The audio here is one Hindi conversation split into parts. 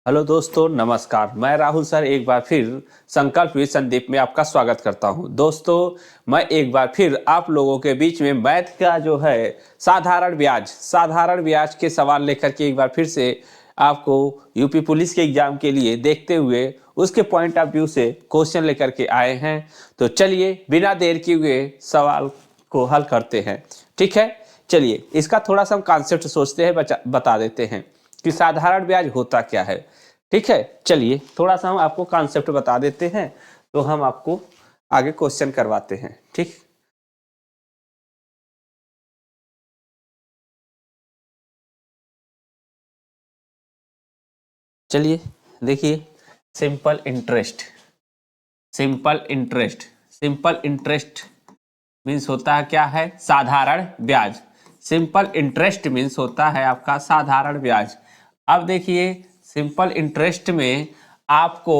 हेलो दोस्तों, नमस्कार। मैं राहुल सर एक बार फिर संकल्प विद संदीप में आपका स्वागत करता हूं। दोस्तों, मैं एक बार फिर आप लोगों के बीच में मैथ का जो है साधारण ब्याज के सवाल लेकर के एक बार फिर से आपको यूपी पुलिस के एग्जाम के लिए देखते हुए उसके पॉइंट ऑफ व्यू से क्वेश्चन लेकर के आए हैं। तो चलिए बिना देर किए हुए सवाल को हल करते हैं। ठीक है, चलिए इसका थोड़ा सा हम कॉन्सेप्ट सोचते हैं, बता देते हैं कि साधारण ब्याज होता क्या है। ठीक है, चलिए थोड़ा सा हम आपको कॉन्सेप्ट बता देते हैं, तो हम आपको आगे क्वेश्चन करवाते हैं। ठीक, चलिए देखिए। Simple interest simple interest simple interest means होता है क्या है? साधारण ब्याज। सिंपल इंटरेस्ट मीन्स होता है आपका साधारण ब्याज। अब देखिए, सिंपल इंटरेस्ट में आपको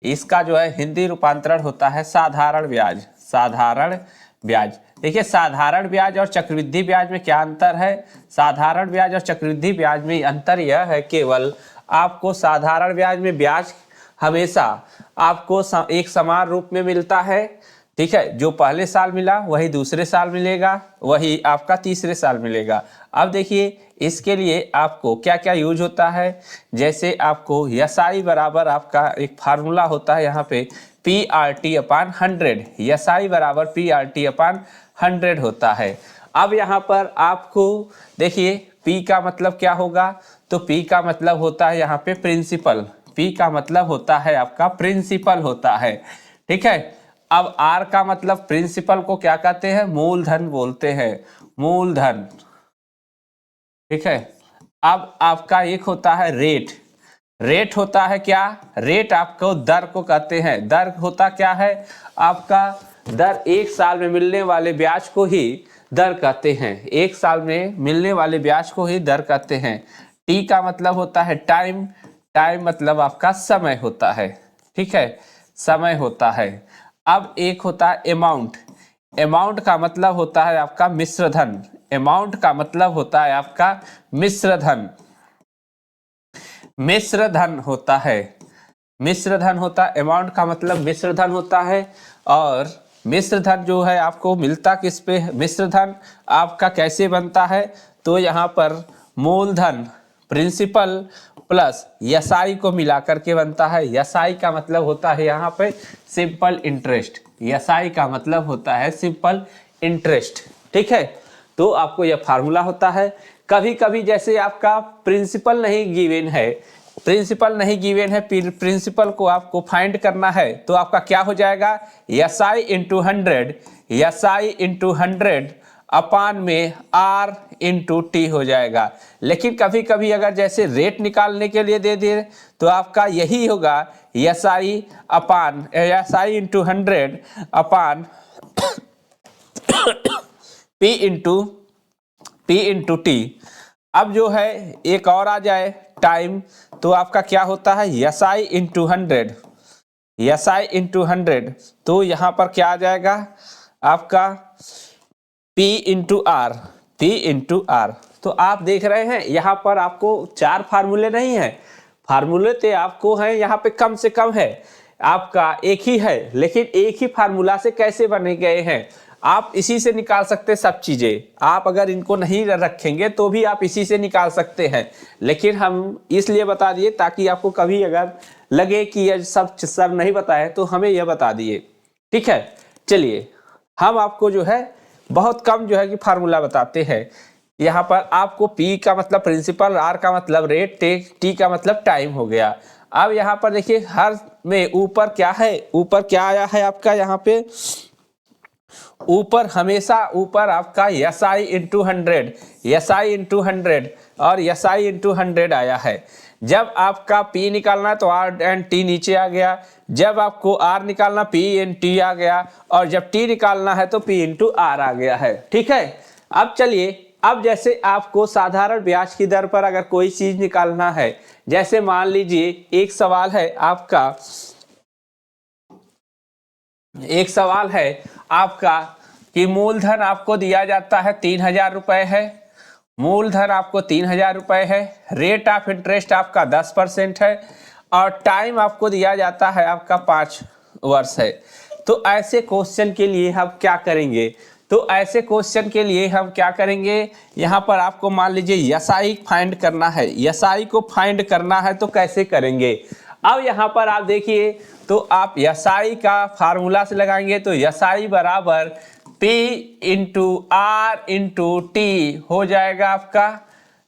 इसका जो है हिंदी रूपांतरण होता है साधारण ब्याज। साधारण ब्याज, देखिए साधारण ब्याज और चक्रवृद्धि ब्याज में क्या अंतर है? साधारण ब्याज और चक्रवृद्धि ब्याज में अंतर यह है केवल आपको साधारण ब्याज में ब्याज हमेशा आपको एक समान रूप में मिलता है। ठीक है, जो पहले साल मिला वही दूसरे साल मिलेगा, वही आपका तीसरे साल मिलेगा। अब देखिए इसके लिए आपको क्या क्या यूज होता है। जैसे आपको यसाई बराबर आपका एक फार्मूला होता है यहाँ पे पी आर टी अपान 100। यसाई बराबर पी आर टी अपान 100 होता है। अब यहाँ पर आपको देखिए पी का मतलब क्या होगा? तो पी का मतलब होता है यहाँ पे प्रिंसिपल। पी का मतलब होता है आपका प्रिंसिपल होता है। ठीक है, अब आर का मतलब प्रिंसिपल को क्या कहते हैं? मूलधन बोलते हैं, मूलधन। ठीक है, अब आपका एक होता है रेट। रेट होता है क्या? रेट आपको दर को कहते हैं। दर होता क्या है आपका? दर एक साल में मिलने वाले ब्याज को ही दर कहते हैं। एक साल में मिलने वाले ब्याज को ही दर कहते हैं। टी का मतलब होता है टाइम। टाइम मतलब आपका समय होता है। ठीक है, समय होता है। अब एक होता है अमाउंट। अमाउंट का मतलब होता है आपका मिश्र धन। अमाउंट का मतलब होता है आपका मिश्र धन। मिश्र धन होता है, मिश्र धन होता है। अमाउंट का मतलब मिश्र धन होता है। और मिश्र धन जो है आपको मिलता किस पे? मिश्र धन आपका कैसे बनता है? तो यहाँ पर मूलधन प्रिंसिपल प्लस यसाई को मिलाकर के बनता है। यसाई का मतलब होता है यहाँ पे सिंपल इंटरेस्ट। यसाई का मतलब होता है सिंपल इंटरेस्ट। ठीक है, तो आपको यह फार्मूला होता है। कभी कभी जैसे आपका प्रिंसिपल नहीं गिवन है, प्रिंसिपल को आपको फाइंड करना है, तो आपका क्या हो जाएगा? यसाई इंटू 100, यसाई इंटू 100 अपान में आर इंटू टी हो जाएगा। लेकिन कभी कभी अगर जैसे रेट निकालने के लिए दे दिए तो आपका यही होगा यसाई इंटू 100 अपान पी इंटू टी। अब जो है एक और आ जाए टाइम, तो आपका क्या होता है? यसाई इंटू 100, यसाई इंटू 100। तो यहाँ पर क्या आ जाएगा आपका P into R, P into R. तो आप देख रहे हैं यहाँ पर आपको 4 फार्मूले नहीं है। फार्मूले तो आपको है यहाँ पे कम से कम है, आपका एक ही है, लेकिन एक ही फार्मूला से कैसे बने गए हैं? आप इसी से निकाल सकते सब चीजें। आप अगर इनको नहीं रखेंगे तो भी आप इसी से निकाल सकते हैं, लेकिन हम इसलिए बता दिए ताकि आपको कभी अगर लगे कि ये सब सर नहीं बताए तो हमें यह बता दिए। ठीक है, चलिए हम आपको जो है बहुत कम जो है कि फार्मूला बताते हैं। यहाँ पर आपको P का मतलब प्रिंसिपल, R का मतलब रेट, T का मतलब टाइम हो गया। अब यहाँ पर देखिए हर में ऊपर क्या है? ऊपर क्या आया है आपका? यहाँ पे ऊपर हमेशा ऊपर आपका यसाई इंटू 100, यसाई इंटू 100 और यसाई इंटू 100 आया है। जब आपका P निकालना है तो R एंड T नीचे आ गया, जब आपको R निकालना P एंड T आ गया, और जब T निकालना है तो P इंटू R आ गया है। ठीक है, अब चलिए, अब जैसे आपको साधारण ब्याज की दर पर अगर कोई चीज निकालना है, जैसे मान लीजिए एक सवाल है आपका, एक सवाल है आपका कि मूलधन आपको दिया जाता है 3000 रुपए है, मूलधन आपको 3,000 रुपए है, रेट ऑफ इंटरेस्ट आपका 10% है और टाइम आपको दिया जाता है आपका 5 वर्ष है। तो ऐसे क्वेश्चन के लिए हम क्या करेंगे, तो ऐसे क्वेश्चन के लिए हम क्या करेंगे, यहाँ पर आपको मान लीजिए एसआई फाइंड करना है, एसआई को फाइंड करना है तो कैसे करेंगे। अब यहाँ पर आप देखिए तो आप एसआई का फार्मूला से लगाएंगे तो एसआई बराबर P into R into T हो जाएगा आपका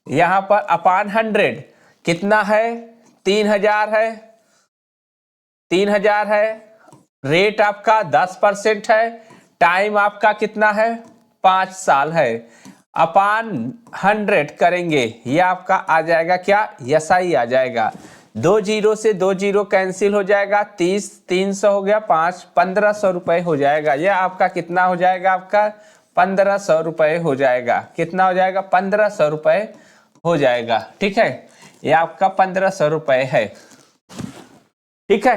यहाँ पर अपान 100 कितना है 3,000 है, 3,000 है, रेट आपका 10% है, टाइम आपका कितना है 5 साल है, अपान 100 करेंगे ये आपका आ जाएगा क्या एसआई आ जाएगा। 2 जीरो से 2 जीरो कैंसिल हो जाएगा, 30 300 हो गया, 5 1,500 रुपए हो जाएगा। यह आपका कितना हो जाएगा आपका 1,500 रुपए हो जाएगा। कितना हो जाएगा 1,500 रुपए हो जाएगा। ठीक है, ये आपका 1,500 रुपए है। ठीक है,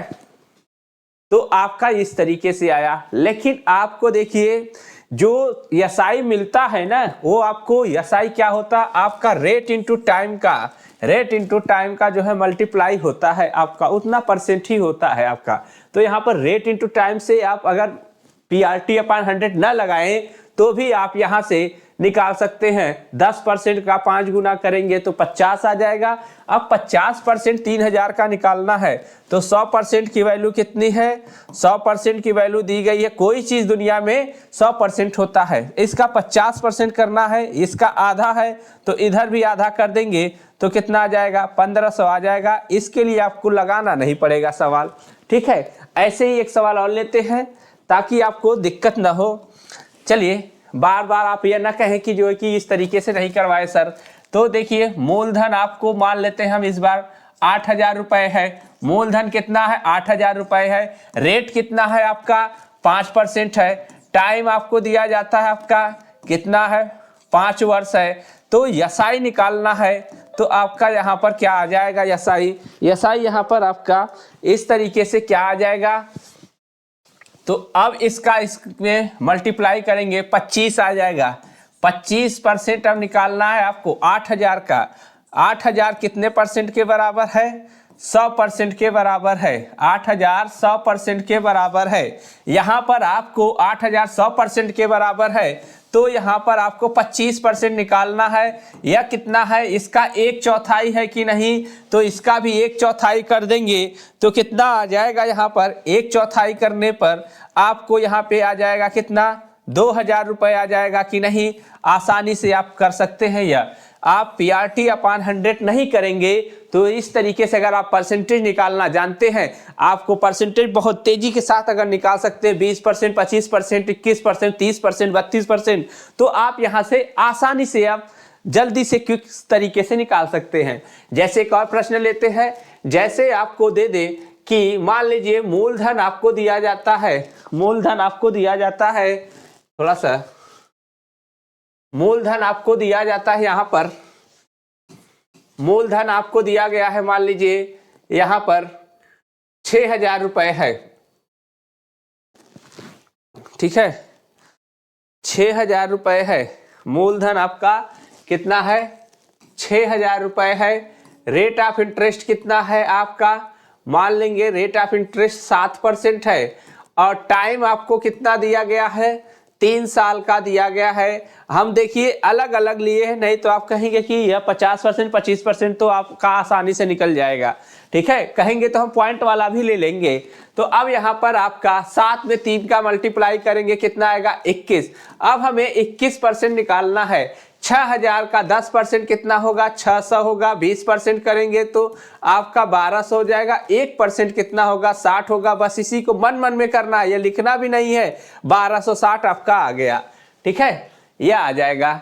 तो आपका इस तरीके से आया। लेकिन आपको देखिए जो एसआई मिलता है ना वो आपको एसआई क्या होता है आपका रेट इनटू टाइम का, रेट इनटू टाइम का जो है मल्टीप्लाई होता है आपका, उतना परसेंट ही होता है आपका। तो यहाँ पर रेट इनटू टाइम से आप अगर पीआरटी अपान 100 ना लगाएं तो भी आप यहाँ से निकाल सकते हैं। 10% का 5 गुना करेंगे तो 50 आ जाएगा। अब 50% 3,000 का निकालना है तो 100% की वैल्यू कितनी है, 100% की वैल्यू दी गई है। कोई चीज दुनिया में 100% होता है, इसका 50% करना है, इसका आधा है तो इधर भी आधा कर देंगे तो कितना आ जाएगा 1,500 आ जाएगा। इसके लिए आपको लगाना नहीं पड़ेगा सवाल। ठीक है, ऐसे ही एक सवाल और लेते हैं ताकि आपको दिक्कत ना हो। चलिए, बार बार आप ये ना कहें कि जो है कि इस तरीके से नहीं करवाए सर। तो देखिए मूलधन आपको मान लेते हैं हम इस बार 8,000 रुपए है। मूलधन कितना है 8,000 रुपए है, रेट कितना है आपका 5% है, टाइम आपको दिया जाता है आपका कितना है 5 वर्ष है। तो एसआई निकालना है तो आपका यहाँ पर क्या आ जाएगा एसआई, एसआई यहाँ पर आपका इस तरीके से क्या आ जाएगा। तो अब इसका इसमें मल्टीप्लाई करेंगे 25 आ जाएगा। 25% अब निकालना है आपको 8,000 का। 8,000 कितने परसेंट के बराबर है 100% के बराबर है। 8,000 100% के बराबर है। यहाँ पर आपको 8,000 100% के बराबर है तो यहाँ पर आपको 25% निकालना है। यह कितना है, इसका 1/4 है कि नहीं, तो इसका भी 1/4 कर देंगे तो कितना आ जाएगा। यहाँ पर 1/4 करने पर आपको यहाँ पे आ जाएगा कितना 2,000 रुपये आ जाएगा कि नहीं। आसानी से आप कर सकते हैं। यह आप पीआरटी अपान 100 नहीं करेंगे तो इस तरीके से अगर आप परसेंटेज निकालना जानते हैं, आपको परसेंटेज बहुत तेजी के साथ अगर निकाल सकते हैं 20%, 25%, 21%, 30%, 32%, तो आप यहां से आसानी से आप जल्दी से क्विक तरीके से निकाल सकते हैं। जैसे एक और प्रश्न लेते हैं, जैसे आपको दे दे कि मान लीजिए मूलधन आपको दिया जाता है, मूलधन आपको दिया जाता है, थोड़ा सा मूलधन आपको दिया जाता है, यहां पर मूलधन आपको दिया गया है, मान लीजिए यहां पर 6,000 रुपए है। ठीक है, 6,000 रुपए है मूलधन आपका कितना है 6,000 रुपए है। रेट ऑफ इंटरेस्ट कितना है आपका, मान लेंगे रेट ऑफ इंटरेस्ट 7% है और टाइम आपको कितना दिया गया है 3 साल का दिया गया है। हम देखिए अलग अलग लिए हैं, नहीं तो आप कहेंगे कि यह 50% 25% तो आपका आसानी से निकल जाएगा। ठीक है, कहेंगे तो हम पॉइंट वाला भी ले लेंगे। तो अब यहाँ पर आपका 7 में 3 का मल्टीप्लाई करेंगे कितना आएगा 21। अब हमें 21% निकालना है। 6,000 का 10% कितना होगा 600 होगा। 20% करेंगे तो आपका 1,200 हो जाएगा। 1% कितना होगा 60 होगा। बस इसी को मन मन में करना है, ये लिखना भी नहीं है। 1,260 आपका आ गया। ठीक है, यह आ जाएगा।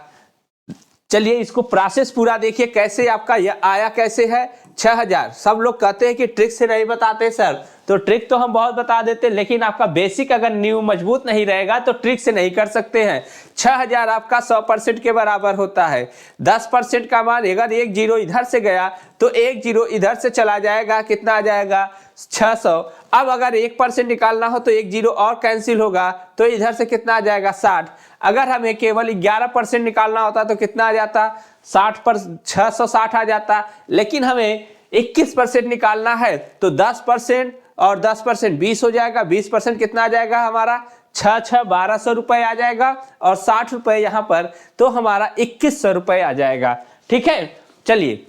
चलिए इसको प्रोसेस पूरा देखिए कैसे आपका यह आया कैसे है 6,000। सब लोग कहते हैं कि ट्रिक से नहीं बताते सर, तो ट्रिक तो हम बहुत बता देते, लेकिन आपका बेसिक अगर नींव मजबूत नहीं रहेगा तो ट्रिक से नहीं कर सकते हैं। 6000 आपका 100% के बराबर होता है। 10% का मान, अगर एक जीरो इधर से गया तो एक जीरो इधर से चला जाएगा, कितना आ जाएगा 600। अब अगर 1% निकालना हो तो एक जीरो और कैंसिल होगा, तो इधर से कितना आ जाएगा 60। अगर हमें केवल 11% निकालना होता तो कितना आ जाता 60 पर 660 आ जाता। लेकिन हमें 21% निकालना है तो 10% और 10% 20 हो जाएगा। 20% कितना आ जाएगा हमारा 1200 रुपए आ जाएगा, और 60 रुपए यहाँ पर तो हमारा 2100 रुपए आ जाएगा। ठीक है, चलिए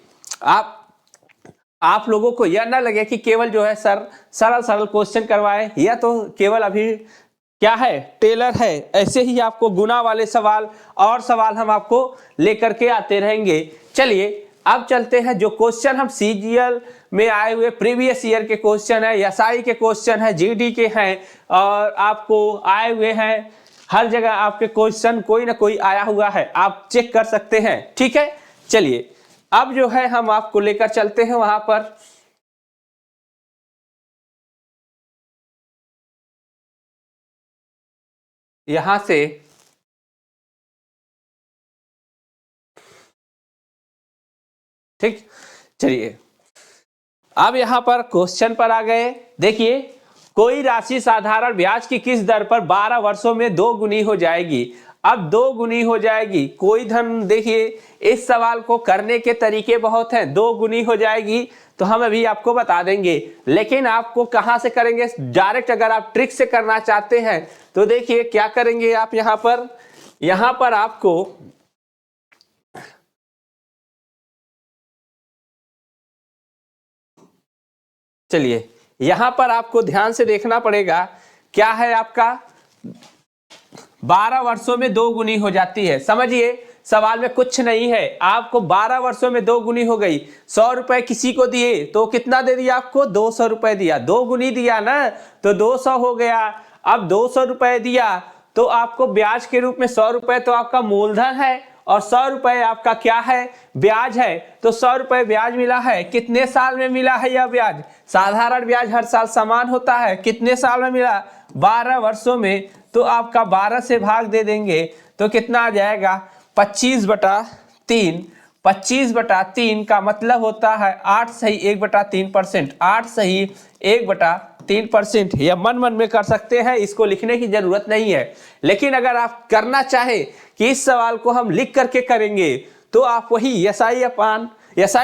आप लोगों को यह ना लगे कि केवल जो है सर सरल सरल क्वेश्चन करवाए, यह तो केवल अभी क्या है टेलर है। ऐसे ही आपको गुना वाले सवाल और सवाल हम आपको लेकर के आते रहेंगे। चलिए अब चलते हैं, जो क्वेश्चन हम सीजीएल में आए हुए प्रीवियस ईयर के क्वेश्चन है, एसआई के क्वेश्चन है, जीडी के हैं, और आपको आए हुए हैं हर जगह आपके क्वेश्चन कोई ना कोई आया हुआ है, आप चेक कर सकते हैं। ठीक है, चलिए अब जो है हम आपको लेकर चलते हैं वहां पर। यहां से ठीक, चलिए अब यहां पर क्वेश्चन पर आ गए। देखिए, कोई राशि साधारण ब्याज की किस दर पर 12 वर्षों में 2 गुनी हो जाएगी। अब 2 गुनी हो जाएगी कोई धन। देखिए इस सवाल को करने के तरीके बहुत हैं। 2 गुनी हो जाएगी तो हम अभी आपको बता देंगे, लेकिन आपको कहां से करेंगे डायरेक्ट। अगर आप ट्रिक से करना चाहते हैं तो देखिए क्या करेंगे आप यहां पर आपको चलिए यहां पर आपको ध्यान से देखना पड़ेगा। क्या है आपका 12 वर्षों में 2 गुनी हो जाती है। समझिए सवाल में कुछ नहीं है, आपको 12 वर्षों में 2 गुनी हो गई। 100 रुपए किसी को दिए तो कितना दे दिया आपको 200 रुपए दिया। 2 गुनी दिया ना तो 200 हो गया। अब 200 रुपए दिया तो आपको ब्याज के रूप में 100 रुपए तो आपका मूलधन है, और 100 रुपए आपका क्या है ब्याज है। तो 100 रुपए ब्याज मिला है। कितने साल में मिला है यह ब्याज। साधारण ब्याज हर साल समान होता है। कितने साल में मिला 12 वर्षों में। तो आपका 12 से भाग दे देंगे तो कितना आ जाएगा 25/3। 25/3 का मतलब होता है 8 सही 1/3%। 8 सही 1/3%। यह मन मन में कर सकते हैं, इसको लिखने की जरूरत नहीं है। लेकिन अगर आप करना चाहे कि इस सवाल को हम लिख करके करेंगे तो आप वही एसआई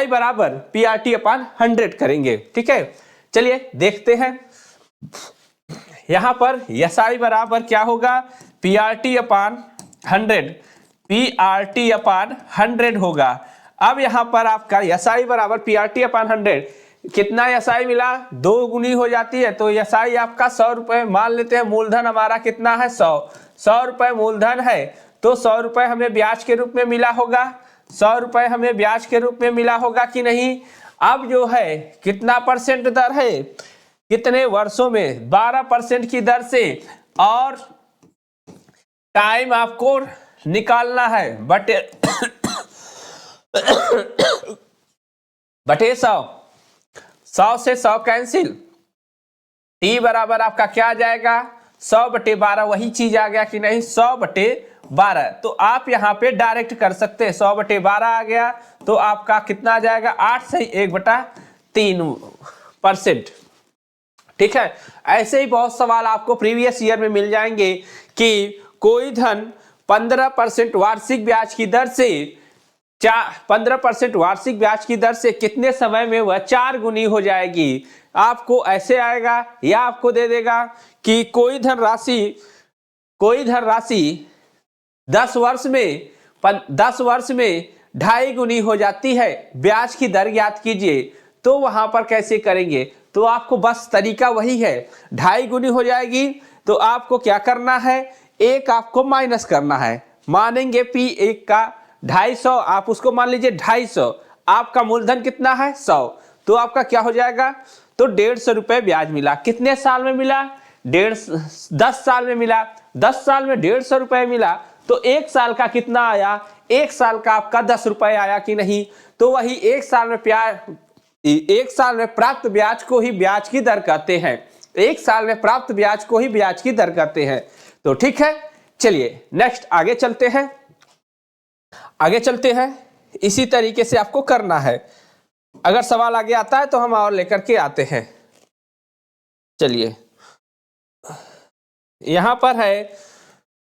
बराबर PRT/100 करेंगे। ठीक है, चलिए देखते हैं। यहां पर एसआई बराबर क्या होगा PRT/100। PRT/100 होगा। अब यहां पर आपका एसआई बराबर PRT/100 कितना एसआई मिला 2 गुनी हो जाती है। तो एसआई आपका 100 रुपए मान लेते हैं। मूलधन हमारा कितना है 100 रुपए मूलधन है। तो 100 रुपए हमें ब्याज के रूप में मिला होगा। 100 रुपए हमें ब्याज के रूप में मिला होगा कि नहीं। अब जो है कितना परसेंट दर है, कितने वर्षों में 12% की दर से, और टाइम आपको निकालना है बटे 100 से 100 कैंसिल। टी बराबर आपका क्या आ जाएगा 100/12। वही चीज आ गया कि नहीं 100/12। तो आप यहां पे डायरेक्ट कर सकते हैं। 100/12 आ गया तो आपका कितना आ जाएगा 8 सही 1/3%। ठीक है, ऐसे ही बहुत सवाल आपको प्रीवियस ईयर में मिल जाएंगे कि कोई धन 15% वार्षिक ब्याज की दर से 15% वार्षिक ब्याज की दर से कितने समय में वह 4 गुनी हो जाएगी। आपको ऐसे आएगा, या आपको दे देगा कि कोई धनराशि 10 वर्ष में 2.5 गुनी हो जाती है। ब्याज की दर ज्ञात कीजिए। तो वहां पर कैसे करेंगे, तो आपको बस तरीका वही है। 2.5 गुनी हो जाएगी तो आपको क्या करना है, एक आपको माइनस करना है। मानेंगे P1 का 250, आप उसको मान लीजिए 250। आपका मूलधन कितना है 100, तो आपका क्या हो जाएगा, तो 150 रुपए ब्याज मिला। कितने साल में मिला 10 साल में मिला। 10 साल में 150 रुपए मिला तो 1 साल का कितना आया, 1 साल का आपका 10 रुपए आया कि नहीं। तो वही 1 साल में एक साल में प्राप्त ब्याज को ही ब्याज की दर कहते हैं। एक साल में प्राप्त ब्याज को ही ब्याज की दर कहते हैं। तो ठीक है, चलिए नेक्स्ट आगे चलते हैं। आगे चलते हैं, इसी तरीके से आपको करना है। अगर सवाल आगे आता है तो हम और लेकर के आते हैं। चलिए यहां पर है,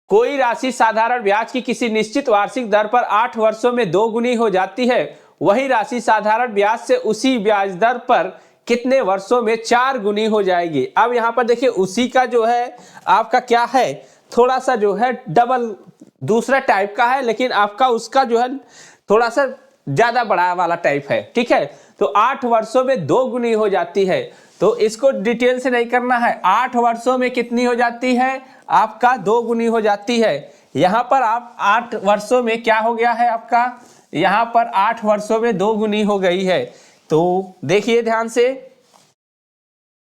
कोई राशि साधारण ब्याज की किसी निश्चित वार्षिक दर पर 8 वर्षों में 2 गुनी हो जाती है, वही राशि साधारण ब्याज से उसी ब्याज दर पर कितने वर्षों में 4 गुनी हो जाएगी। अब यहाँ पर देखिए उसी का जो है आपका क्या है, थोड़ा सा जो है डबल दूसरा टाइप का है, लेकिन आपका उसका जो है थोड़ा सा ज्यादा बड़ा वाला टाइप है। ठीक है, तो 8 वर्षों में 2 गुनी हो जाती है, तो इसको डिटेल से नहीं करना है। 8 वर्षों में कितनी हो जाती है आपका 2 गुनी हो जाती है। यहां पर आप 8 वर्षों में क्या हो गया है आपका, यहां पर 8 वर्षों में 2 गुनी हो गई है। तो देखिए ध्यान से,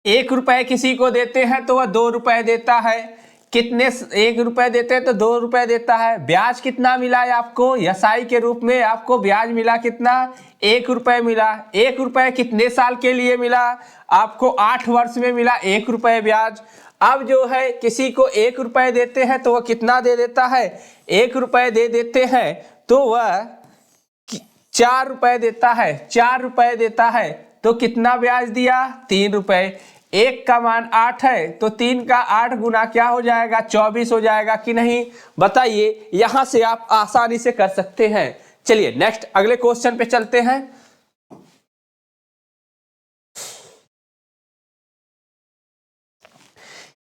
1 रुपए किसी को देते हैं तो वह 2 रुपए देता है। कितने 1 रुपए देते हैं तो 2 रुपए देता है। ब्याज कितना मिला है आपको, एसआई के रूप में आपको ब्याज मिला कितना, 1 रुपए मिला। 1 रुपए कितने साल के लिए मिला आपको, 8 वर्ष में मिला 1 रुपए ब्याज। अब जो है किसी को 1 रुपए देते हैं तो वह कितना दे देता है, 1 रुपए दे देते हैं तो वह 4 रुपए देता है। 4 रुपए देता है तो कितना ब्याज दिया, 3 रुपए। 1 का मान 8 है तो 3 का 8 गुना क्या हो जाएगा, 24 हो जाएगा कि नहीं, बताइए। यहां से आप आसानी से कर सकते हैं। चलिए नेक्स्ट अगले क्वेश्चन पे चलते हैं।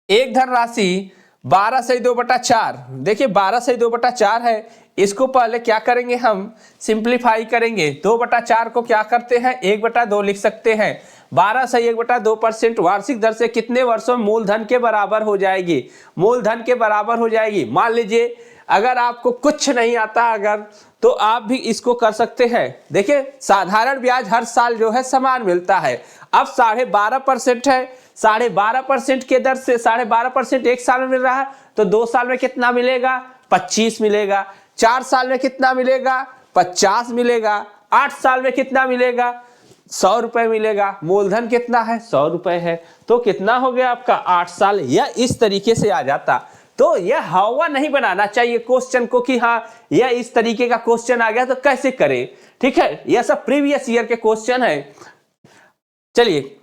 एक धनराशि 12/2/4, देखिए 12/2/4 है। इसको पहले क्या करेंगे, हम सिंप्लीफाई करेंगे। 2/4 को क्या करते हैं, 1/2 लिख सकते हैं। 12/1/2% वार्षिक दर से कितने वर्षों में मूलधन के बराबर हो जाएगी, मूलधन के बराबर हो जाएगी। मान लीजिए अगर आपको कुछ नहीं आता अगर, तो आप भी इसको कर सकते हैं। देखिए साधारण ब्याज हर साल जो है समान मिलता है। अब 12.5% है, 12.5% के दर से 12.5% एक साल में मिल रहा है, तो 2 साल में कितना मिलेगा, 25 मिलेगा। 4 साल में कितना मिलेगा, 50 मिलेगा। 8 साल में कितना मिलेगा, 100 रुपए मिलेगा। मूलधन कितना है, 100 रुपए है। तो कितना हो गया आपका 8 साल, या इस तरीके से आ जाता। तो यह हवा नहीं बनाना चाहिए क्वेश्चन को कि हाँ यह इस तरीके का क्वेश्चन आ गया तो कैसे करें। ठीक है, यह सब प्रीवियस ईयर के क्वेश्चन है। चलिए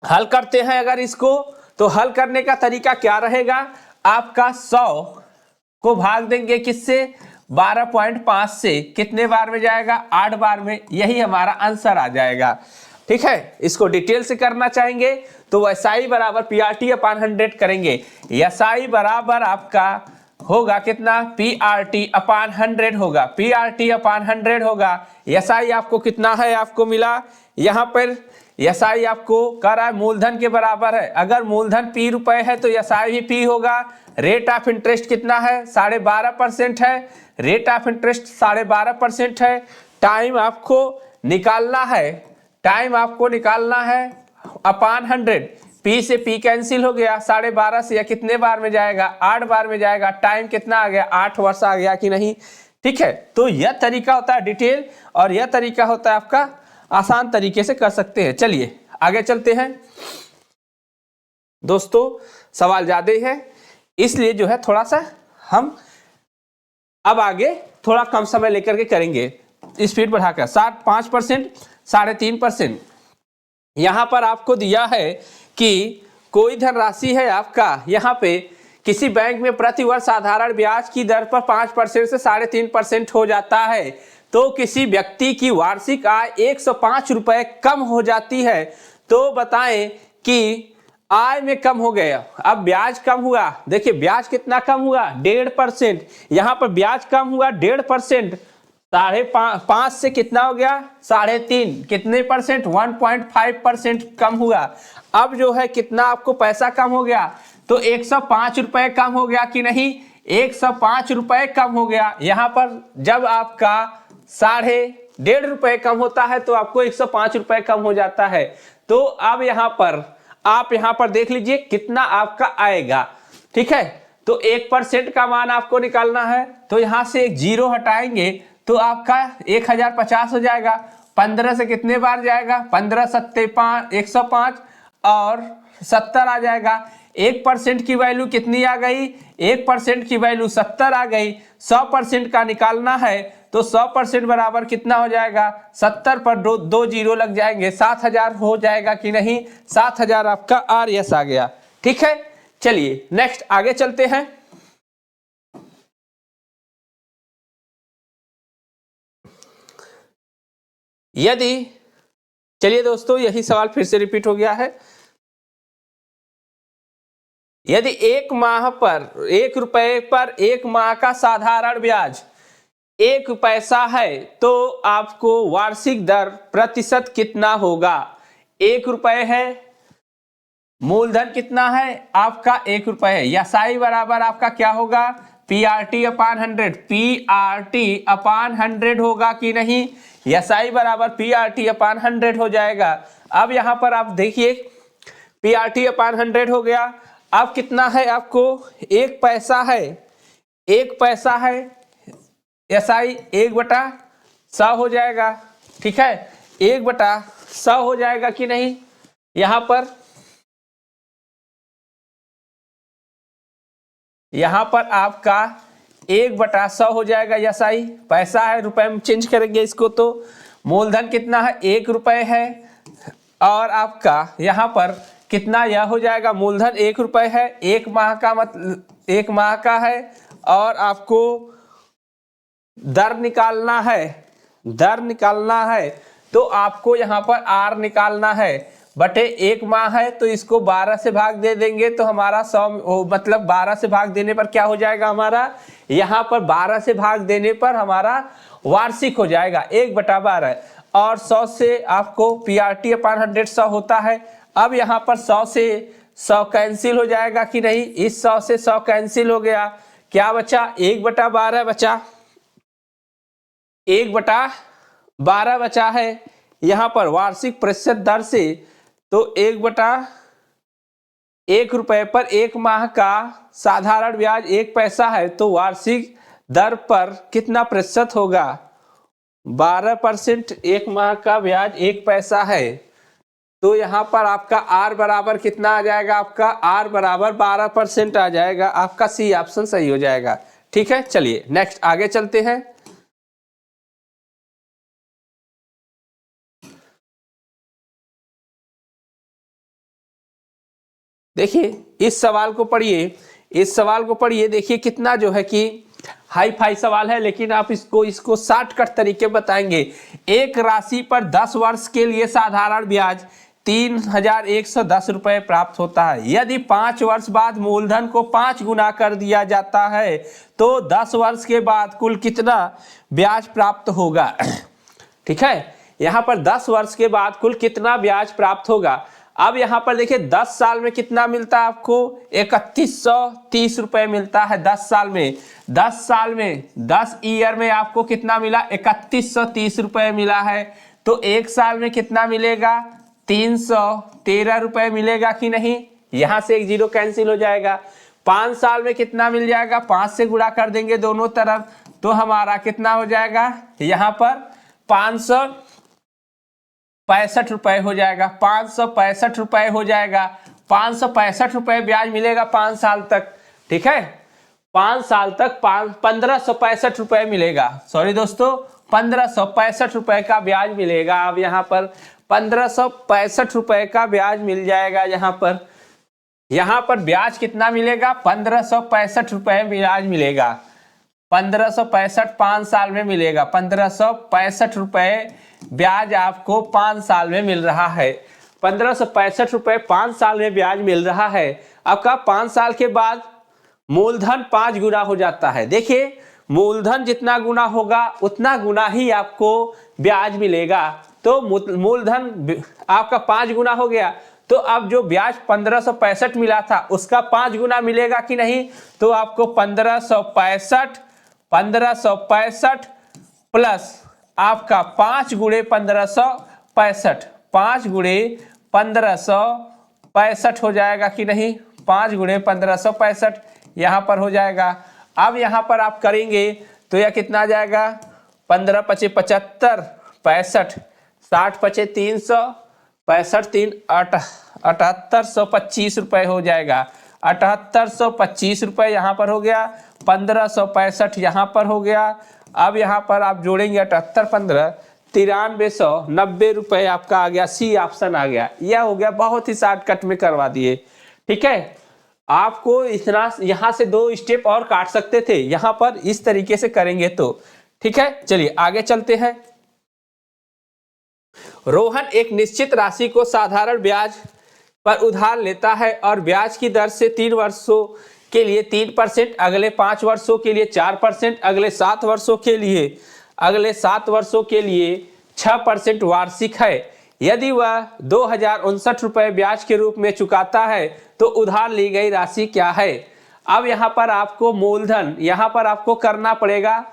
हल करते हैं। अगर इसको तो हल करने का तरीका क्या रहेगा, आपका 100 को भाग देंगे किससे, 12.5 से। कितने बार में जाएगा, 8 बार में। यही हमारा आंसर आ जाएगा। ठीक है, इसको डिटेल से करना चाहेंगे तो एसआई बराबर PRT/100 करेंगे। एसआई बराबर आपका होगा कितना, PRT/100 होगा। PRT/100 होगा। एसआई आपको कितना है, आपको मिला यहाँ पर एसआई आपको कह रहा है मूलधन के बराबर है। अगर मूलधन P रुपए है तो एसआई भी P होगा। रेट ऑफ इंटरेस्ट कितना है, 12.5% है। रेट ऑफ इंटरेस्ट 12.5% है। टाइम आपको निकालना है, टाइम आपको निकालना है अपॉन 100। P से P कैंसिल हो गया, 12.5 से या कितने बार में जाएगा, 8 बार में जाएगा। टाइम कितना आ गया, 8 वर्ष आ गया कि नहीं। ठीक है, तो यह तरीका होता है डिटेल, और यह तरीका होता है आपका आसान तरीके से कर सकते हैं। चलिए आगे चलते हैं। दोस्तों सवाल ज्यादा है, इसलिए जो है थोड़ा सा हम अब आगे थोड़ा कम समय लेकर के करेंगे, स्पीड बढ़ाकर। 5%, 3.5%। यहां पर आपको दिया है कि कोई धनराशि है आपका, यहाँ पे किसी बैंक में प्रति वर्ष साधारण ब्याज की दर पर 5% से 3.5% हो जाता है, तो किसी व्यक्ति की वार्षिक आय 105 रुपए कम हो जाती है। तो बताएं कि आय में कम हो गया, अब ब्याज कम हुआ। देखिए ब्याज कितना कम हुआ, 1.5%। यहाँ पर ब्याज कम हुआ 1.5%। 5.5 से कितना हो गया, 3.5। कितने परसेंट, 1.5% कम हुआ। अब जो है कितना आपको पैसा कम हो गया, तो 105 रुपए कम हो गया कि नहीं, 105 रुपए कम हो गया। यहाँ पर जब आपका 1.5 रुपए कम होता है तो आपको 105 रुपए कम हो जाता है। तो अब यहाँ पर आप यहाँ पर देख लीजिए कितना आपका आएगा। ठीक है, तो 1% का मान आपको निकालना है, तो यहाँ से एक 0 हटाएंगे तो आपका 1050 हो जाएगा। 15 से कितने बार जाएगा, 15 सत्ते 5 105 और 70 आ जाएगा। 1% की वैल्यू कितनी आ गई, 1% की वैल्यू 70 आ गई। 100% का निकालना है तो 100% बराबर कितना हो जाएगा, 70 पर दो जीरो लग जाएंगे, 7000 हो जाएगा कि नहीं, 7000 आपका आर यस आ गया। ठीक है, चलिए नेक्स्ट आगे चलते हैं। यदि, चलिए दोस्तों यही सवाल फिर से रिपीट हो गया है। यदि 1 माह पर 1 रुपए पर 1 माह का साधारण ब्याज 1 पैसा है तो आपको वार्षिक दर प्रतिशत कितना होगा। 1 रुपए है, मूलधन कितना है आपका 1 रुपए है, यसाई बराबर आपका क्या होगा, PRT अपान 100, PRT अपान 100 होगा कि नहीं, यसाई बराबर PRT अपान 100 हो जाएगा। अब यहां पर आप देखिए PRT अपान 100 हो गया। अब कितना है आपको, 1 पैसा है, 1 पैसा है, एसआई 1/100 हो जाएगा। ठीक है, 1/100 हो जाएगा कि नहीं, यहां पर आपका 1/100 हो जाएगा। एसआई पैसा है, रुपए में चेंज करेंगे इसको तो मूलधन कितना है 1 रुपए है, और आपका यहां पर कितना यह हो जाएगा, मूलधन 1 रुपए है, 1 माह का मतलब 1 माह का है, और आपको दर निकालना है, दर निकालना है तो आपको यहां पर आर निकालना है, बटे 1 माह है तो इसको 12 से भाग दे देंगे तो हमारा 100 मतलब 12 से भाग देने पर क्या हो जाएगा हमारा, यहां पर 12 से भाग देने पर हमारा वार्षिक हो जाएगा 1/12, और 100 से आपको PRT अपान 100 100 होता है। अब यहां पर 100 से 100 कैंसिल हो जाएगा कि नहीं, इस 100 से 100 कैंसिल हो गया, क्या बचा 1/12 बचा, 1/12 बचा है। यहां पर वार्षिक प्रतिशत दर से तो 1 रुपए पर 1 माह का साधारण ब्याज 1 पैसा है तो वार्षिक दर पर कितना प्रतिशत होगा, 12%। 1 माह का ब्याज 1 पैसा है तो यहां पर आपका आर बराबर कितना आ जाएगा, आपका आर बराबर 12% आ जाएगा, आपका सी ऑप्शन सही हो जाएगा। ठीक है, चलिए नेक्स्ट आगे चलते हैं। देखिए इस सवाल को पढ़िए, इस सवाल को पढ़िए, देखिए कितना जो है कि हाई फाई सवाल है, लेकिन आप इसको शॉर्टकट तरीके बताएंगे। एक राशि पर 10 वर्ष के लिए साधारण ब्याज 3110 रुपए प्राप्त होता है। यदि 5 वर्ष बाद मूलधन को 5 गुना कर दिया जाता है तो 10 वर्ष के बाद कुल कितना ब्याज प्राप्त होगा। ठीक है, यहाँ पर 10 वर्ष के बाद कुल कितना ब्याज प्राप्त होगा। अब यहाँ पर देखिए 10 साल में कितना मिलता है आपको, 3130 रुपए मिलता है 10 साल में। 10 साल में 10 ईयर में आपको कितना मिला, 3130 रुपए मिला है। तो 1 साल में कितना मिलेगा, 313 रुपए मिलेगा कि नहीं, यहां से 1 जीरो कैंसिल हो जाएगा। 5 साल में कितना मिल जाएगा, 5 से गुणा कर देंगे दोनों तरफ तो हमारा कितना हो जाएगा, यहाँ पर 565 रुपए हो जाएगा, 565 रुपए हो जाएगा। 565 रुपए ब्याज मिलेगा 5 साल तक। ठीक है, 5 साल तक 1565 रुपए मिलेगा, सॉरी दोस्तों 1565 रुपए का ब्याज मिलेगा। अब यहाँ पर 1565 रुपए का ब्याज मिल जाएगा। यहाँ पर ब्याज कितना मिलेगा, 1565 रुपए ब्याज मिलेगा। 1565 5 साल में मिलेगा, 1565 रुपए ब्याज आपको 5 साल में मिल रहा है। 1565 रुपए 5 साल में ब्याज मिल रहा है। आपका 5 साल के बाद मूलधन 5 गुना हो जाता है। देखिए मूलधन जितना गुना होगा उतना गुना ही आपको ब्याज मिलेगा। तो मूलधन आपका 5 गुना हो गया तो अब जो ब्याज 1565 मिला था उसका 5 गुना मिलेगा कि नहीं, तो आपको 1565 प्लस आपका 5 गुणे 1565, 5 गुणे 1565 हो जाएगा कि नहीं, 5 गुणे 1565 यहाँ पर हो जाएगा। अब यहाँ पर आप करेंगे तो यह कितना आ जाएगा, 15 × 5 = 75, 65 60 पचे 300, 65 3 7825 रुपए हो जाएगा। 7825 रुपए यहाँ पर हो गया, 1565 यहाँ पर हो गया। अब यहाँ पर आप जोड़ेंगे 78 15 9390 रुपए आपका आ गया, सी ऑप्शन आ गया। यह हो गया, बहुत ही शॉर्टकट में करवा दिए। ठीक है, आपको इतना यहाँ से 2 स्टेप और काट सकते थे, यहाँ पर इस तरीके से करेंगे तो। ठीक है, चलिए आगे चलते हैं। रोहन एक निश्चित राशि को साधारण ब्याज पर उधार लेता है और ब्याज की दर से 3 वर्षों के लिए 3%, अगले 5 वर्षों के लिए 4%, अगले 7 वर्षों के लिए 6% वार्षिक है। यदि वह 2059 रुपए ब्याज के रूप में चुकाता है तो उधार ली गई राशि क्या है? अब यहाँ पर आपको मूलधन, यहाँ पर आपको करना पड़ेगा।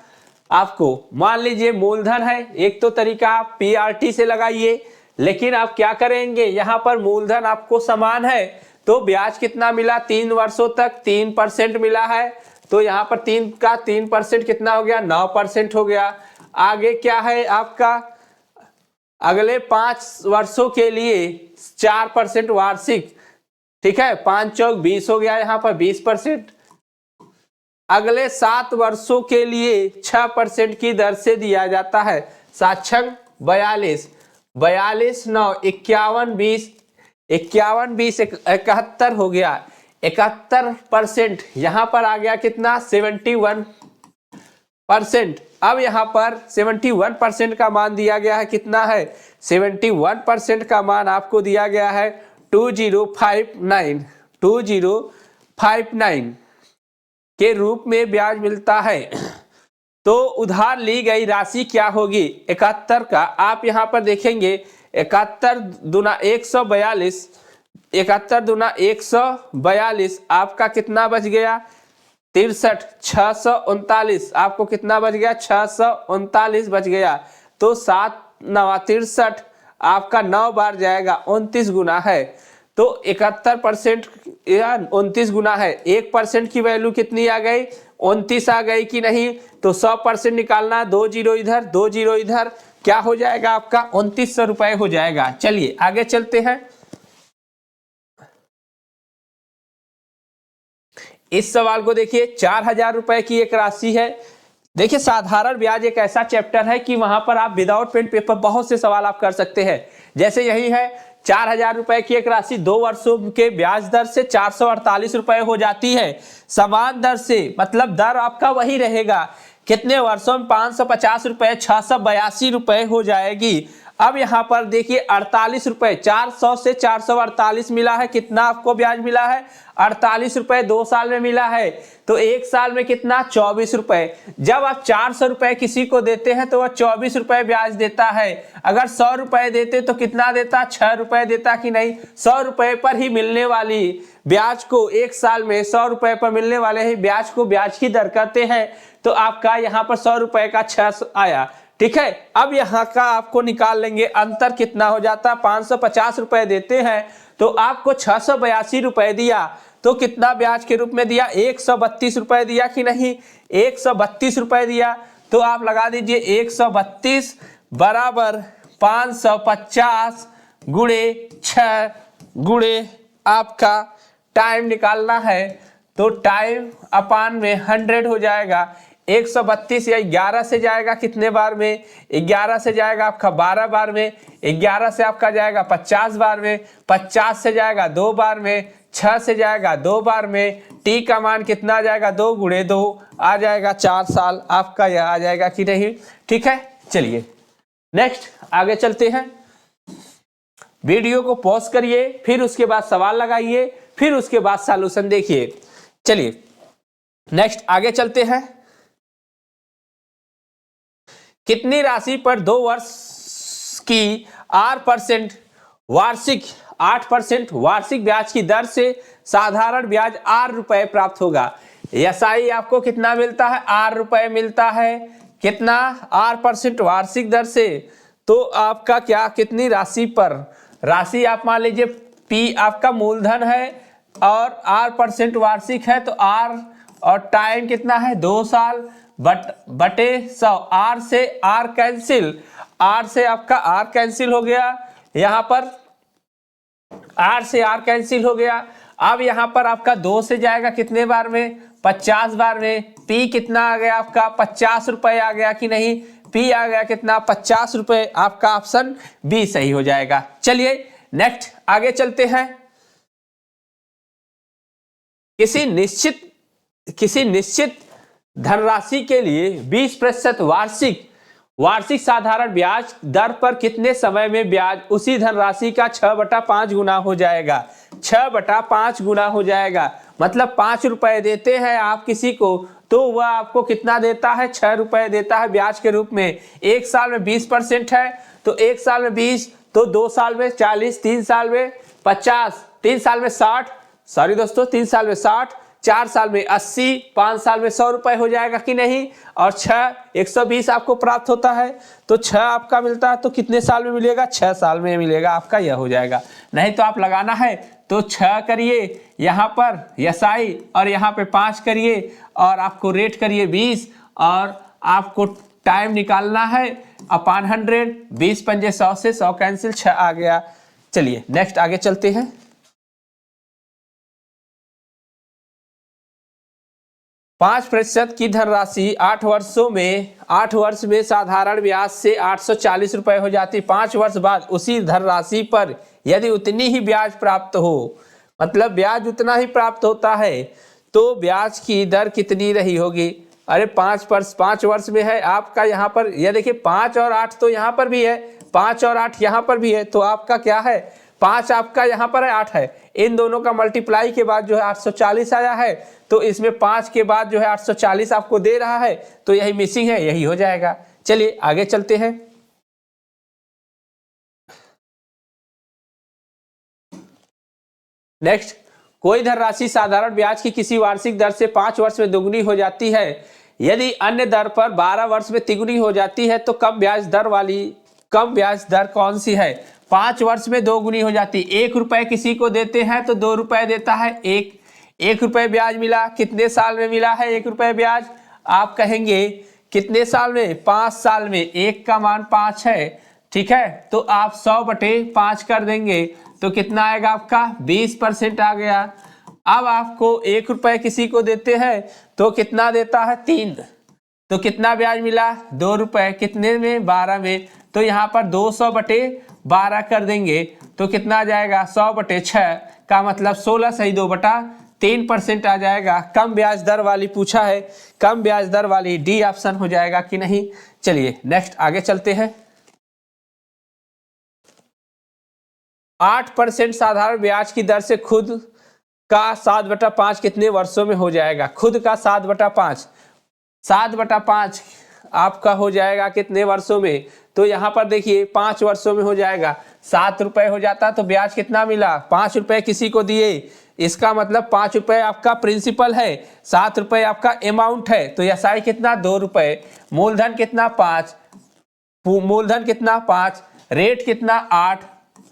आपको मान लीजिए मूलधन है, एक तो तरीका आप पीआरटी से लगाइए, लेकिन आप क्या करेंगे, यहाँ पर मूलधन आपको समान है तो ब्याज कितना मिला 3 वर्षों तक 3% मिला है, तो यहाँ पर 3 का 3% कितना हो गया 9% हो गया। आगे क्या है आपका, अगले 5 वर्षों के लिए 4% वार्षिक। ठीक है, 5 चौक 20 हो गया, यहाँ पर 20%। अगले 7 वर्षों के लिए 6% की दर से दिया जाता है। 7 छंग 42, 42 9 51 20, 51 20 71 हो गया। 71% यहाँ पर आ गया कितना 71%। अब यहाँ पर 71% का मान दिया गया है, कितना है 71% का मान आपको दिया गया है 2059 के रूप में ब्याज मिलता है। तो उधार ली गई राशि क्या होगी 71 का, आप यहाँ पर देखेंगे 71 दूना 142, 71 दूना 142 आपका कितना बच गया 63, 639 आपको कितना बच गया 639 बच गया। तो 7 9 63 आपका 9 बार जाएगा, 29 गुना है। तो 71% या 29 गुना है, 1% की वैल्यू कितनी आ गई 29 आ गई कि नहीं। तो 100% निकालना, 2 जीरो इधर 2 जीरो इधर, क्या हो जाएगा आपका 2900 रुपए हो जाएगा। चलिए आगे चलते हैं। इस सवाल को देखिए, 4000 रुपए की एक राशि है। देखिए साधारण ब्याज एक ऐसा चैप्टर है कि वहां पर आप विदाउट पेन पेपर बहुत से सवाल आप कर सकते हैं। जैसे यही है 4000 रुपए की एक राशि 2 वर्षों के ब्याज दर से 448 रुपए हो जाती है। समान दर से मतलब दर आपका वही रहेगा, कितने वर्षों में 550 रुपए 682 रुपए हो जाएगी। अब यहाँ पर देखिए 48 रुपए, 400 से 448 मिला है, कितना आपको ब्याज मिला है 48 रुपए 2 साल में मिला है। तो 1 साल में कितना 24 रुपए। जब आप 400 रुपए किसी को देते हैं तो वह 24 रुपए ब्याज देता है। अगर 100 रुपए देते तो कितना देता 6 रुपए देता कि नहीं। 100 रुपए पर ही मिलने वाली ब्याज को, 1 साल में 100 रुपए पर मिलने वाले ही ब्याज को ब्याज की दर करते हैं। तो आपका यहाँ पर 100 रुपए का 6 आया। ठीक है, अब यहाँ का आपको निकाल लेंगे, अंतर कितना हो जाता 550 रुपए देते हैं तो आपको 682 रुपए दिया, तो कितना ब्याज के रूप में दिया 132 रुपए दिया कि नहीं 132 रुपए दिया। तो आप लगा दीजिए 132 बराबर 550 गुणे 6 गुणे आपका टाइम निकालना है, तो टाइम अपान में 100 हो जाएगा। 132 या 11 से जाएगा कितने बार में 11 से जाएगा आपका 12 बार में, 11 से आपका जाएगा 50 बार में, 50 से जाएगा 2 बार में, 6 से जाएगा 2 बार में। टी का मान कितना आ जाएगा 2 गुणे 2 आ जाएगा 4 साल आपका यह आ जाएगा कि नहीं। ठीक है, चलिए नेक्स्ट आगे चलते हैं। वीडियो को पॉज करिए, फिर उसके बाद सवाल लगाइए, फिर उसके बाद सॉल्यूशन देखिए। चलिए नेक्स्ट आगे चलते हैं। कितनी राशि पर 2 वर्ष की 8% वार्षिक ब्याज की दर से साधारण ब्याज 8 रुपए प्राप्त होगा। एसआई आपको कितना मिलता है 8 रुपए मिलता है, कितना 8% वार्षिक दर से। तो आपका क्या कितनी राशि पर, राशि आप मान लीजिए पी आपका मूलधन है और 8% वार्षिक है, तो आर और टाइम कितना है 2 साल, बटे 100, आर से आर कैंसिल, आर से आपका आर कैंसिल हो गया, यहां पर आर से आर कैंसिल हो गया। अब यहां पर आपका 2 से जाएगा कितने बार में, 50 बार में। पी कितना आ गया आपका, 50 रुपए आ गया कि नहीं, पी आ गया कितना, 50 रुपए। आपका ऑप्शन बी सही हो जाएगा। चलिए नेक्स्ट आगे चलते हैं। किसी निश्चित धनराशि के लिए 20% वार्षिक साधारण ब्याज दर पर कितने समय में ब्याज उसी धनराशि का 6/5 गुना हो जाएगा। 6/5 गुना हो जाएगा, मतलब 5 रुपए देते हैं आप किसी को, तो वह आपको कितना देता है, 6 रुपए देता है ब्याज के रूप में। 1 साल में 20% है, तो 1 साल में 20, तो 2 साल में 40, 3 साल में 50, 3 साल में 60, सॉरी दोस्तों 3 साल में 60, 4 साल में 80, 5 साल में 100 रुपए हो जाएगा कि नहीं, और 6 120 आपको प्राप्त होता है, तो 6 आपका मिलता है, तो कितने साल में मिलेगा, 6 साल में मिलेगा आपका, यह हो जाएगा। नहीं तो आप लगाना है तो 6 करिए यहाँ पर यसाई, और यहाँ पे 5 करिए, और आपको रेट करिए 20, और आपको टाइम निकालना है अपॉन 100, 20 पंजे 100 से 100 कैंसिल, 6 आ गया। चलिए नेक्स्ट आगे चलते हैं। 5% की धनराशि 8 वर्ष में साधारण ब्याज से 840 रुपए हो जाती। 5 वर्ष बाद उसी धनराशि पर यदि उतनी ही ब्याज प्राप्त हो, मतलब ब्याज उतना ही प्राप्त होता है, तो ब्याज की दर कितनी रही होगी। अरे 5 वर्ष में है आपका, यहाँ पर यह देखिए 5 और 8 तो यहाँ पर भी है, 5 और 8 यहाँ पर भी है, तो आपका क्या है, 5 आपका यहाँ पर है, 8 है, इन दोनों का मल्टीप्लाई के बाद जो है 840 आया है, तो इसमें 5 के बाद जो है 840 आपको दे रहा है, तो यही मिसिंग है, यही हो जाएगा। चलिए आगे चलते हैं। नेक्स्ट, कोई धनराशि साधारण ब्याज की किसी वार्षिक दर से 5 वर्ष में दोगुनी हो जाती है, यदि अन्य दर पर 12 वर्ष में तिगुनी हो जाती है, तो कम ब्याज दर कौन सी है। 5 वर्ष में 2 गुनी हो जाती, 1 रुपए किसी को देते हैं तो 2 रुपए देता है, 1 रुपए ब्याज मिला, कितने साल में मिला है 1 रुपए ब्याज, आप कहेंगे कितने साल में, 5 साल में, 1 का मान 5 है, ठीक है, तो आप 100/5 कर देंगे, तो कितना आएगा आपका, 20% आ गया। अब आपको 1 रुपए किसी को देते हैं तो कितना देता है, 3, तो कितना ब्याज मिला, 2 रुपए, कितने में, 12 में, तो यहाँ पर 200/12 कर देंगे, तो कितना आ जाएगा, 100/6 का मतलब 16 सही 2/3% आ जाएगा। कम ब्याज दर वाली पूछा है, कम ब्याज दर वाली डी ऑप्शन हो जाएगा कि नहीं। चलिए नेक्स्ट आगे चलते हैं। 8% साधारण ब्याज की दर से खुद का 7/5 कितने वर्षों में हो जाएगा। खुद का 7/5 आपका हो जाएगा कितने वर्षों में, तो यहाँ पर देखिए 5 वर्षों में हो जाएगा। 7 रुपए हो जाता तो ब्याज कितना मिला, 5 रुपए किसी को दिए, इसका मतलब 5 रुपए आपका प्रिंसिपल है, 7 रुपए आपका अमाउंट है, तो एसआई कितना, 2 रुपए, मूलधन कितना 5, रेट कितना 8,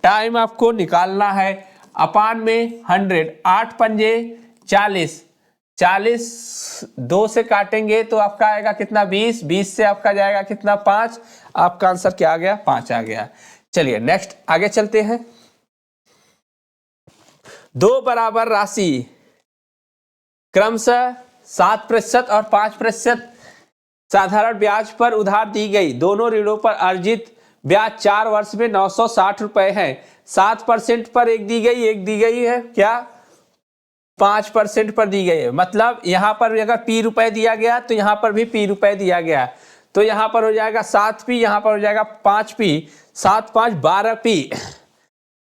टाइम आपको निकालना है अपान में 100, 8 पंजे 40, 2 से काटेंगे तो आपका आएगा कितना, 20 से आपका जाएगा कितना, 5, आपका आंसर क्या आ गया, 5 आ गया। चलिए नेक्स्ट आगे चलते हैं। 2 बराबर राशि क्रमशः 7% और 5% साधारण ब्याज पर उधार दी गई, दोनों ऋणों पर अर्जित ब्याज 4 वर्ष में 960 रुपए है। 7% पर एक दी गई है क्या, 5% पर दी गई है, मतलब यहां पर अगर पी रुपए दिया गया तो यहां पर भी पी रुपए दिया गया, तो यहां पर हो जाएगा 7p, यहां पर हो जाएगा 5p, 7 5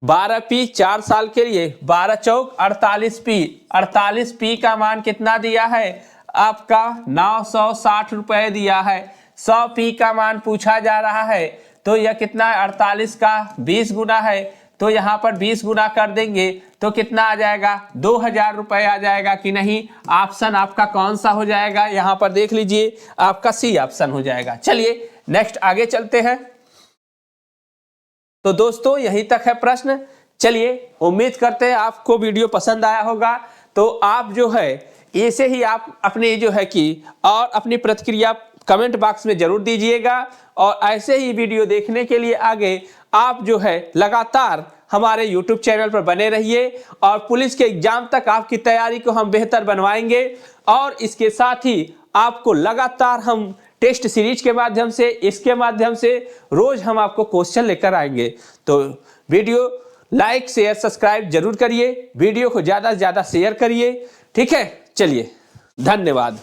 12p 4 साल के लिए, 12 चौक 48p, 48p का मान कितना दिया है आपका, 960 रुपए दिया है। 100p का मान पूछा जा रहा है, तो यह कितना है, 48 का 20 गुना है, तो यहाँ पर 20 गुना कर देंगे तो कितना आ जाएगा, 2000 रुपए आ जाएगा कि नहीं। ऑप्शन आपका कौन सा हो जाएगा, यहाँ पर देख लीजिए, आपका सी ऑप्शन हो जाएगा। चलिए नेक्स्ट आगे चलते हैं। तो दोस्तों यहीं तक है प्रश्न। चलिए उम्मीद करते हैं आपको वीडियो पसंद आया होगा, तो आप जो है ऐसे ही आप अपने जो है कि और अपनी प्रतिक्रिया कमेंट बॉक्स में जरूर दीजिएगा, और ऐसे ही वीडियो देखने के लिए आगे आप जो है लगातार हमारे YouTube चैनल पर बने रहिए, और पुलिस के एग्जाम तक आपकी तैयारी को हम बेहतर बनवाएंगे। और इसके साथ ही आपको लगातार हम टेस्ट सीरीज के माध्यम से, इसके माध्यम से रोज हम आपको क्वेश्चन लेकर आएंगे। तो वीडियो लाइक शेयर सब्सक्राइब जरूर करिए, वीडियो को ज़्यादा से ज़्यादा शेयर करिए, ठीक है। चलिए, धन्यवाद।